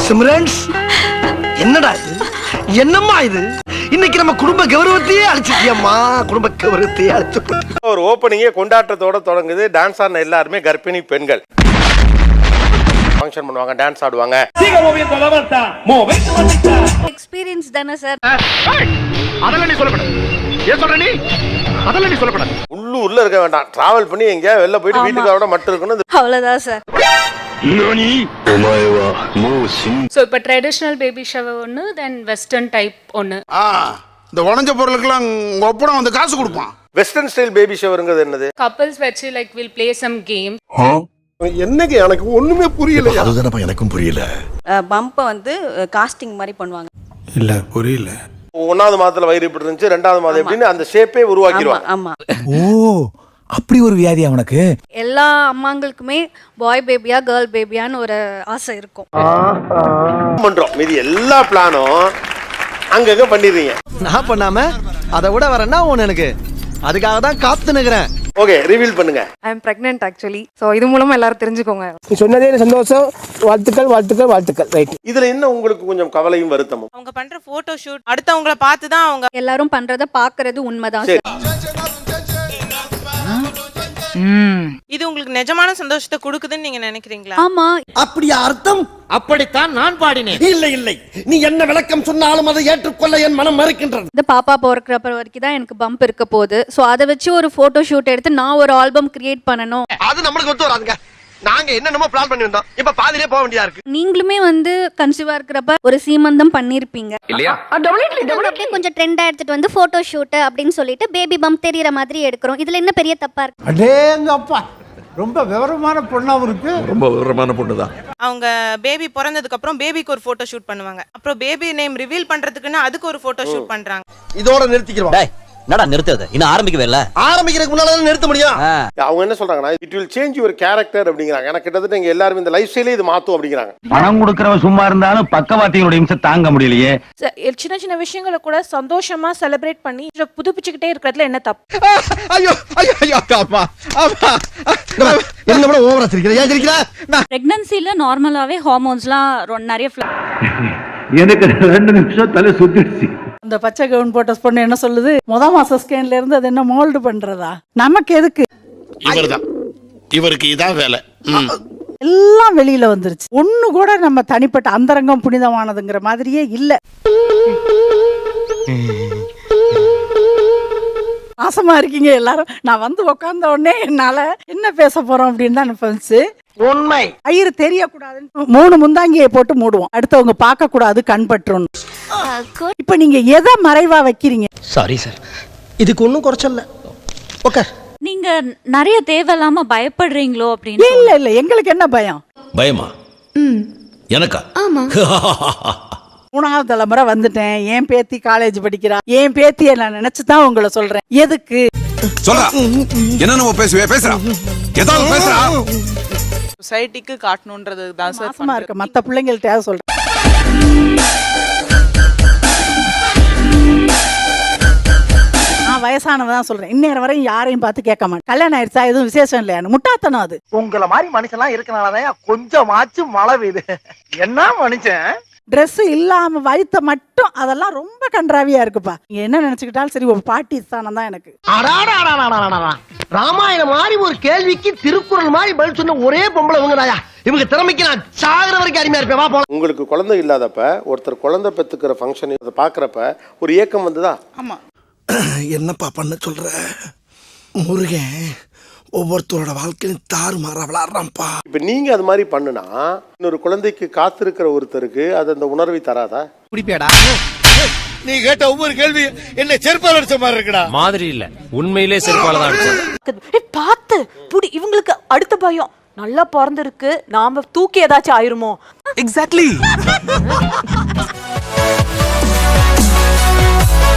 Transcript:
சிம்ரன்ஸ் என்னடா இது, என்னம்மா இது? இன்னைக்கு நம்ம குடும்ப கௌரவத்தையே அழிச்சிட்டியம்மா, குடும்ப கௌரவத்தையே அழிச்சு போட்டு. ஒரு ஓப்பனிங்கே கொண்டாட்டத்தோட தொடங்குது. டான்ஸ் ஆடின எல்லாருமே கர்ப்பிணி பெண்கள். ஃபங்க்ஷன் பண்ணுவாங்க, டான்ஸ் ஆடுவாங்க. எக்ஸ்பீரியன்ஸ் தானே சார். அதெல்லாம் நீ சொல்லப்படாது. ஏன் சொல்ற நீ? அதெல்லாம் நீ சொல்லப்படாது. உள்ளூர்ல இருக்க வேண்டாம், டிராவல் பண்ணி எங்கேயா வெளில போயிட்டு வீட்டுக்காரோட மட்டும் இருக்கணும். அவ்வளவுதான் சார். சோ இப்ப ட்ரெடிஷனல் பேபி ஷவர் ஒன்னு, தென் வெஸ்டர்ன் டைப் ஒன்னு. இந்த உடஞ்ச பொருளுக்கெல்லாம் ஒப்படம் வந்து காசு கொடுப்பான். வெஸ்டர்ன் ஸ்டைல் பேபி ஷவர்ங்கிறது என்னது? கப்பல்ஸ் வச்சு like will play some game. என்னங்க எனக்கு ஒண்ணுமே புரியல. அதுதானப்பா எனக்கும் புரியல. பம்பை வந்து காஸ்டிங் மாதிரி பண்ணுவாங்க. இல்ல புரியல. 1வது மாதத்துல வயிறு இப்படி இருந்துச்சு, 2வது மாதம் எப்படின்னு அந்த ஷேப்பே உருவாக்கிடுவாங்க. ஆமா. ஓ, அப்படி ஒரு வியாதி அவனுக்கு. எல்லா அம்மாங்களுக்குமே பாய் பேபியா கேர்ள் பேபியான்னு ஒரு ஆசை இருக்கும். பண்றோம் மீதி எல்லா பிளானும் அங்கங்க பண்ணிடுறீங்க. நான் பண்ணாம அதை விட வரேன்னா ஒண்ணு எனக்கு, அதுக்காக தான் காத்து நிக்கிறேன். ஓகே, ரிவீல் பண்ணுங்க. ஐ அம் பிரெக்னன்ட் ஆக்சுவலி. சோ இது மூலமா எல்லாரும் தெரிஞ்சுக்கோங்க. நீ சொன்னதே சந்தோஷம். வாழ்த்துக்கள் வாழ்த்துக்கள் வாழ்த்துக்கள். ரைட். இதுல என்ன உங்களுக்கு கொஞ்சம் கவலையும் வருத்தமும்? அவங்க பண்ற போட்டோ ஷூட் அடுத்தவங்கள பார்த்து தான் அவங்க எல்லாரும் பண்றத பாக்குறது உண்மைதான் சரி. சார். இது உங்களுக்கு நிஜமான சந்தோஷத்தை கொடுக்குதுன்னு நீங்க நினைக்கிறீங்களா? ஆமா. அப்படியா அர்த்தம்? அப்படித்தான் நான் பாடினேன். இல்லை இல்லை, நீ என்ன விளக்கம் சொன்னாலும் அதை ஏற்றுக்கொள்ள என் மனம் மறுக்கின்றது. இந்த பாப்பா பிறக்கிறப்ப வரைக்கும் தான் எனக்கு பம்ப் இருக்க போகுது. ஸோ அதை வச்சு ஒரு போட்டோ ஷூட் எடுத்து நான் ஒரு ஆல்பம் கிரியேட் பண்ணணும். அது நம்மளுக்கு ஒத்து வராதுங்க. நாங்க என்னென்னமோ பிளான் பண்ணி வந்தோம், இப்ப பாதியிலே போக வேண்டியதா இருக்கு. நீங்களுமே வந்து கன்சீவா இருக்கிறப்ப ஒரு சீமந்தம் பண்ணிருப்பீங்க இல்லையா? அப்படியே கொஞ்சம் ட்ரெண்டா எடுத்துட்டு வந்து போட்டோ ஷூட் அப்படின்னு சொல்லிட்டு பேபி பம்ப் தெரியற மாதிரி எடுக்கிறோம். இதுல என்ன பெரிய தப்பா இருக்கு? அடேங்கப்பா, ரொம்ப விவரமான பொண்ணாவும் இருக்கு. ரொம்ப விவரமான பொண்ணுதான். அவங்க பேபி பிறந்ததுக்கு அப்புறம் பேபிக்கு ஒரு போட்டோ ஷூட் பண்ணுவாங்க. அப்புறம் பேபி நேம் ரிவீல் பண்றதுக்குன்னு அதுக்கு ஒரு போட்டோ ஷூட் பண்றாங்க. இதோட நிறுத்திக்கிறோம். என்னடா நிறுத்துறது? இன்னும் ஆரம்பிக்கவே இல்ல. ஆரம்பிக்கிறதுக்கு முன்னால தான் நிறுத்த முடியும். அவங்க என்ன சொல்றாங்கன்னா, it will change your character அப்படிங்கிறாங்க. எனக்கு கிட்டத்தட்ட இங்க எல்லாரும் இந்த லைஃப் ஸ்டைலே இது மாத்தும் அப்படிங்கிறாங்க. பணம் கொடுக்கறவ சும்மா இருந்தாலும் பக்கவாத்தியோட இம்சை தாங்க முடியலையே. சின்ன சின்ன விஷயங்களை கூட சந்தோஷமா செலிப்ரேட் பண்ணி புதுப்பிச்சுக்கிட்டே இருக்கிறதுல என்ன தப்பு? ஐயோ ஐயோ ஐயோ அப்பா அப்பா. என்ன கூட ஓவரா சிரிக்கிறீங்க? ஏன் சிரிக்கிறா? பிரெக்னன்சில நார்மலாவே ஹார்மோன்ஸ்லாம் நிறைய எனக்கு 2 நிமிஷம் தலை சுத்திடுச்சு. அந்த பச்சை கவுன் போட்ட பொண்ணு என்ன சொல்லுது? மாச ஸ்கேன்ல இருந்து அது என்ன மோல்டு பண்றதா? நமக்கு எதுக்கு? இவர்தான், இவருக்கு இதான் வேலை. எல்லாம் வெளியில வந்துருச்சு. ஒண்ணு கூட நம்ம தனிப்பட்ட அந்தரங்கம் புனிதமானதுங்கிற மாதிரியே இல்ல. மாசமா இருக்கீங்க எல்லாரும். நான் வந்து உட்கார்ந்த உடனே என்னால என்ன பேச போறோம் அப்படின்னு தான் நினைச்சு. உண்மை. ஐயரு தெரியக்கூடாதுன்னு 3 முந்தாங்கியை போட்டு மூடுவோம். அடுத்தவங்க பார்க்க கூடாது, கண் பற்றும். இப்ப நீங்க எதை மறைவா வைக்கிறீங்க? சாரி சார், இதுக்கு ஒன்றும் குறைச்சல. ஓகே. நீங்க நிறைய தேவையில்லாம பயப்படுறீங்களோ அப்படின்னு. இல்ல இல்ல, எங்களுக்கு என்ன பயம்? பயமா? எனக்கா? ஆமா. 3வது தலைமுறை வந்துட்டேன். என் பேத்தி காலேஜ் படிக்கிறா. என் பேத்தியை நான் நினைச்சுதான் உங்களை சொல்றேன். எதுக்கு சொல்றா? என்ன நம்ம பேசுறா? ஏதாவது பேசுறா? சொசைட்டிக்கு காட்டணும்ன்றது தான் சார். மாசமா இருக்க மத்த பிள்ளைங்கள்ட்ட சொல்றேன். நான் வயசானவதான் சொல்றேன். இந்நேரம் வரையும் யாரையும் பார்த்து கேட்க மாட்டேன். கல்யாணம் ஆயிடுச்சா, எதுவும் விசேஷம் இல்லையா? முட்டாத்தனம் அது. உங்களை மாதிரி மனுஷன்லாம் இருக்கனாலதான் கொஞ்சமாச்சும் மழை பெய்யுது. என்ன மனுஷன்? ட்ரெஸ் இல்லாம வயித்த மட்டும் அதெல்லாம் ரொம்ப கன்றாவியா இருக்குப்பா. நீங்க என்ன நினைச்சுக்கிட்டாலும் சரி, ஒரு பாட்டி ஸ்தானம் தான் எனக்கு. ராமாயணம் மாதிரி ஒரு கேள்விக்கு திருக்குறள் மாதிரி பதில் சொன்ன ஒரே பொம்பளை இவங்க தாயா. இவங்க திறமைக்கு நான் சாகுற வரைக்கும் அருமையா இருப்பேன். வா போலாம். உங்களுக்கு குழந்தை இல்லாதப்ப ஒருத்தர் குழந்தை பெத்துக்கிற ஃபங்க்ஷன் அதை பாக்குறப்ப ஒரு ஏக்கம் வந்துதா? ஆமா. என்னப்பா பண்ண சொல்ற? முருகன் ஒவ்வொருத்தரோட வாழ்க்கையும் தாறுமாறா விளையாடுறான்ப்பா. இப்ப நீங்க அது மாதிரி பண்ணுனா இன்னொரு குழந்தைக்கு காத்திருக்கிற ஒருத்தருக்கு அது அந்த உணர்வை தராதா? குடிப்பேடா. நீ கேட்ட ஒவ்வொரு கேள்வி என்ன செருப்பால் அடிச்ச மாதிரி இருக்குடா. மாதிரி இல்ல, உண்மையிலே செருப்பால தான் அடிச்சேன். பார்த்து புடி. இவங்களுக்கு அடுத்த பயம், நல்லா பிறந்திருக்கு, நாம தூக்கி ஏதாச்சும் ஆயிருமோ. எக்ஸாக்ட்லி.